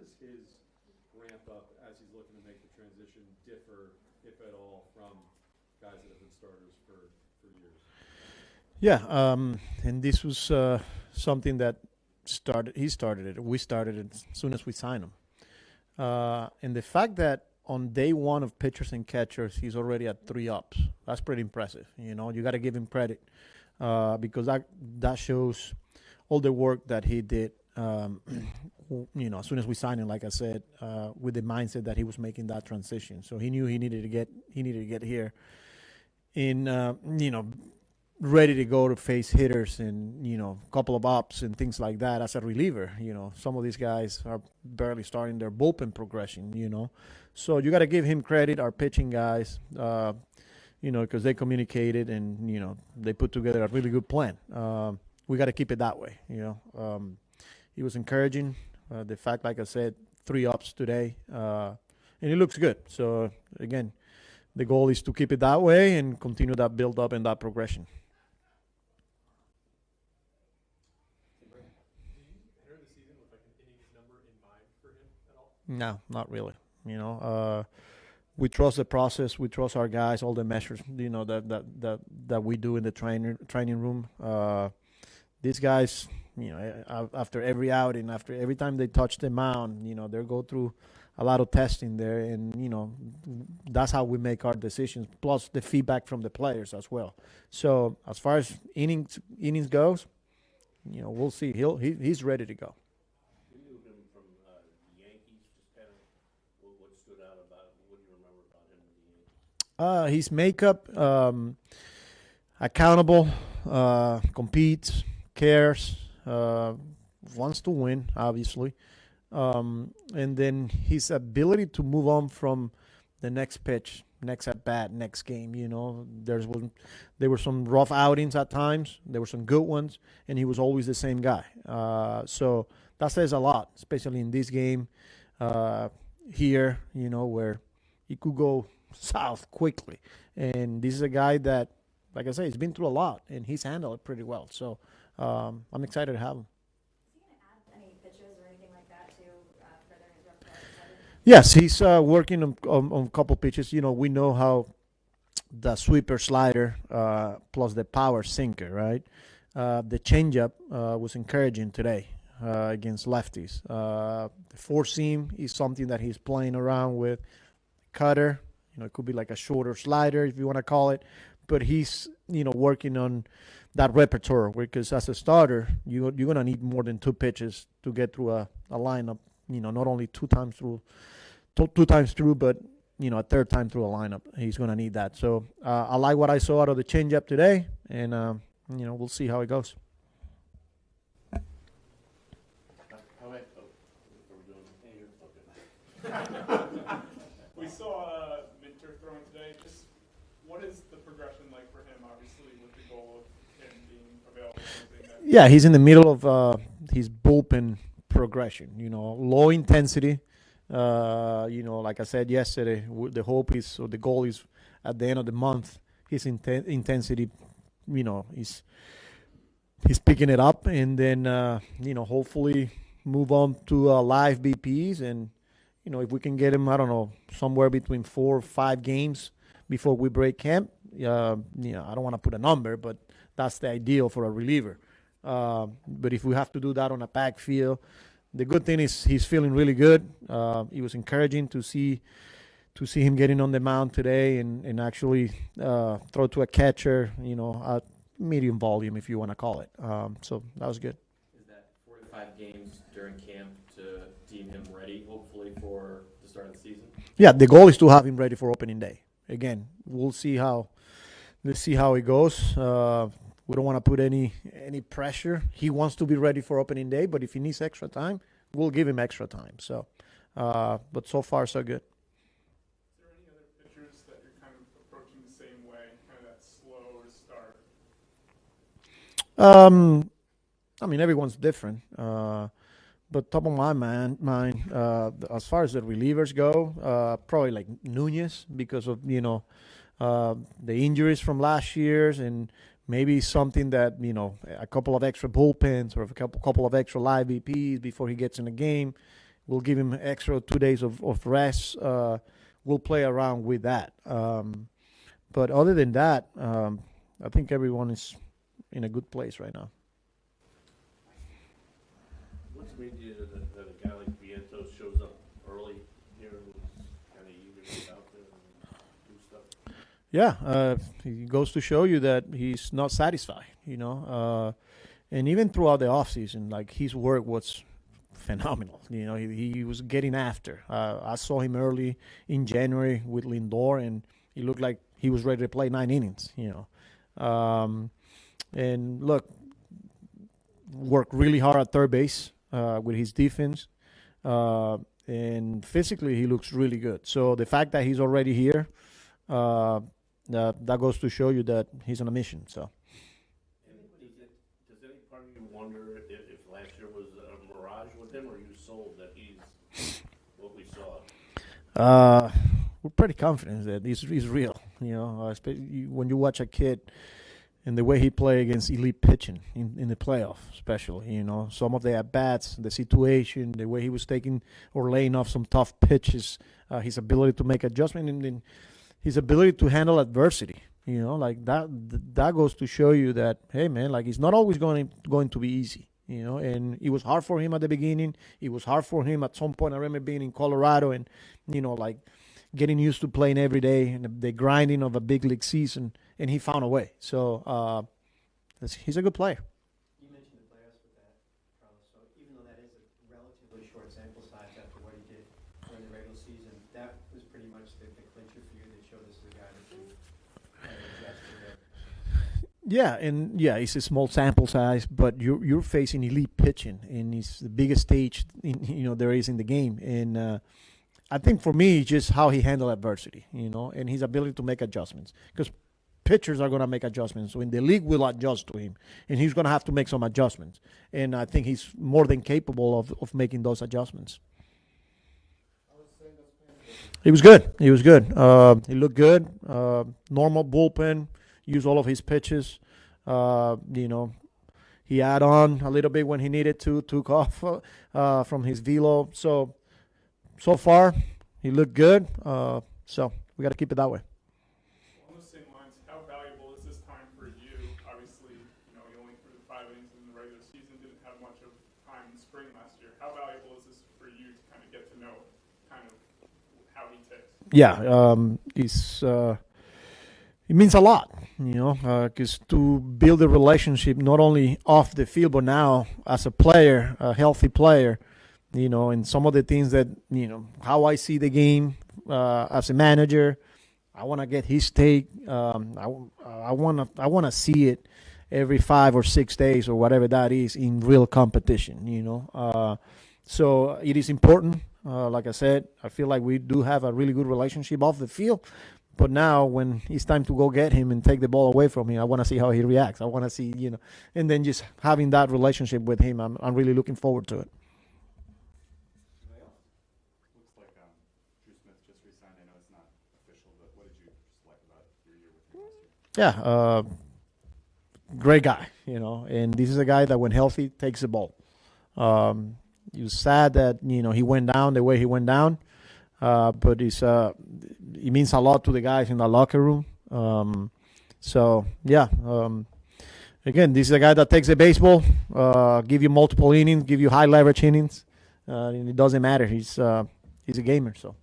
does his ramp up as he's looking to make the transition differ, if at all, from guys that have been starters for years? Yeah, and this was something that he started it. We started it as soon as we signed him. And the fact that on day one of pitchers and catchers, he's already at 3 ups. That's pretty impressive. You know, you got to give him credit because that shows all the work that he did. You know, as soon as we signed him, like I said, with the mindset that he was making that transition, so he knew he needed to get here in you know, ready to go to face hitters and, you know, a couple of ups and things like that as a reliever. You know, some of these guys are barely starting their bullpen progression, you know. So you got to give him credit, our pitching guys, you know, because they communicated and, you know, they put together a really good plan. We got to keep it that way, you know. It was encouraging. The fact, like I said, 3 ups today, and it looks good. So, again, the goal is to keep it that way and continue that build-up and that progression. No, not really. You know, we trust the process. We trust our guys. All the measures, you know, that we do in the training room. These guys, you know, after every outing, after every time they touch the mound, you know, they go through a lot of testing there, and you know, that's how we make our decisions. Plus the feedback from the players as well. So as far as innings goes, you know, we'll see. He's ready to go. His makeup, accountable, competes, cares, wants to win, obviously. And then his ability to move on from the next pitch, next at bat, next game. You know, there were some rough outings at times. There were some good ones, and he was always the same guy. So that says a lot, especially in this game here. You know, where he could go south quickly, and this is a guy that, like I say, he's been through a lot, and he's handled it pretty well. So I'm excited to have him. Yes, he's working on a couple pitches. You know, we know how the sweeper slider plus the power sinker, right? The changeup was encouraging today against lefties. The four seam is something that he's playing around with. Cutter, you know, it could be like a shorter slider if you want to call it, but he's, you know, working on that repertoire because as a starter, you're going to need more than 2 pitches to get through a lineup. You know, not only two times through, but, you know, a third time through a lineup. He's going to need that. So I like what I saw out of the changeup today, and, you know, we'll see how it goes. We saw Minter throwing today. Just what is the progression like for him, obviously, with the goal of him being available? Yeah, he's in the middle of his bullpen progression, you know, low intensity. You know, like I said yesterday, the hope is, or the goal is at the end of the month, his intensity, you know, he's picking it up, and then, you know, hopefully move on to live BPs. And, you know, if we can get him, I don't know, somewhere between 4 or 5 games before we break camp, you know, I don't want to put a number, but that's the ideal for a reliever. But if we have to do that on a packed field, the good thing is he's feeling really good. It was encouraging to see him getting on the mound today and actually throw to a catcher, you know, at medium volume, if you want to call it. So that was good. Is that 4 to 5 games during camp to deem him ready, hopefully, for the start of the season? Yeah, the goal is to have him ready for opening day. Again, let's see how it goes. We don't want to put any pressure. He wants to be ready for opening day, but if he needs extra time, we'll give him extra time. So, but so far, so good. Is there any other pitchers that you're kind of approaching the same way, kind of that slow start? I mean, everyone's different. But top of my mind, as far as the relievers go, probably like Nunez because of, you know, the injuries from last year's, and maybe something that, you know, a couple of extra bullpens or a couple of extra live VPs before he gets in the game. we'll give him extra 2 days of rest. We'll play around with that. But other than that, I think everyone is in a good place right now. What's made you that a guy like Vientos shows up early here and is kind of eager to get out there and do stuff? Yeah, he goes to show you that he's not satisfied, and even throughout the offseason, like his work was phenomenal. He was getting after. I saw him early in January with Lindor, and he looked like he was ready to play 9 innings. And look, worked really hard at third base with his defense, and physically he looks really good. So the fact that he's already here, that goes to show you that he's on a mission. So. And does any part of you wonder if last year was a mirage with him, or are you sold that he's what we saw? We're pretty confident that he's real. When you watch a kid and the way he play against elite pitching in the playoff, especially, some of the at-bats, the situation, the way he was taking or laying off some tough pitches, his ability to make adjustment, and his ability to handle adversity, like that goes to show you that, hey, man, like it's not always going to be easy, and it was hard for him at the beginning. It was hard for him at some point. I remember being in Colorado and, like getting used to playing every day and the grinding of a big league season, and he found a way. So he's a good player. You mentioned the playoffs with that, Carlos. So even though that is a relatively short sample size after what he did during the regular season, that was pretty much the clincher for you that showed us the guy that you adjust to there. Yeah, and it's a small sample size, but you're facing elite pitching, and it's the biggest stage there is in the game. And I think for me, it's just how he handled adversity, and his ability to make adjustments. Because pitchers are going to make adjustments. So in the league will adjust to him, and he's going to have to make some adjustments. And I think he's more than capable of making those adjustments. He was good. He looked good. Normal bullpen. Used all of his pitches. He add on a little bit when he needed to. Took off from his velo. So far, he looked good. So we got to keep it that way. On those same lines, how valuable is this time for you? Obviously, you only threw 5 innings in the regular season, didn't have much of time in spring last year. How valuable is this for you to kind of get to know kind of how he ticks? Yeah, it means a lot, because to build a relationship not only off the field but now as a player, a healthy player, and some of the things that how I see the game as a manager, I want to get his take. I want to see it every 5 or 6 days or whatever that is in real competition. So it is important. Like I said, I feel like we do have a really good relationship off the field. But now when it's time to go get him and take the ball away from him, I want to see how he reacts. I want to see, and then just having that relationship with him, I'm really looking forward to it. Looks like Drew Smith just re-signed. I know it's not official, but what did you just like about your year with him last year? Yeah, great guy, and this is a guy that when healthy takes the ball. It was sad that, he went down the way he went down, but it means a lot to the guys in the locker room. Again, this is a guy that takes the baseball, give you multiple innings, give you high leverage innings, and it doesn't matter. He's a gamer, so.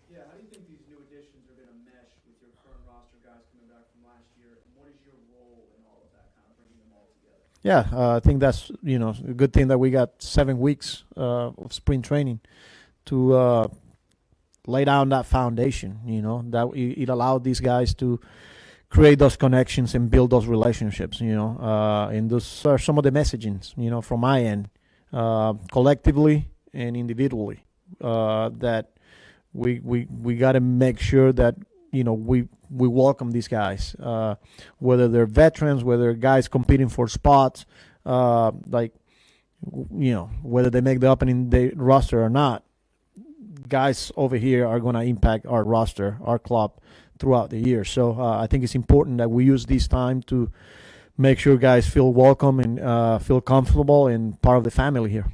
Yeah, how do you think these new additions are going to mesh with your current roster guys coming back from last year? And what is your role in all of that, kind of bringing them all together? Yeah, I think that's, a good thing that we got 7 weeks of spring training to lay down that foundation, that it allowed these guys to create those connections and build those relationships, and those are some of the messagings, from my end, collectively and individually, that we got to make sure that, we welcome these guys, whether they're veterans, whether guys competing for spots, whether they make the opening day roster or not. Guys over here are going to impact our roster, our club throughout the year. So I think it's important that we use this time to make sure guys feel welcome and feel comfortable and part of the family here.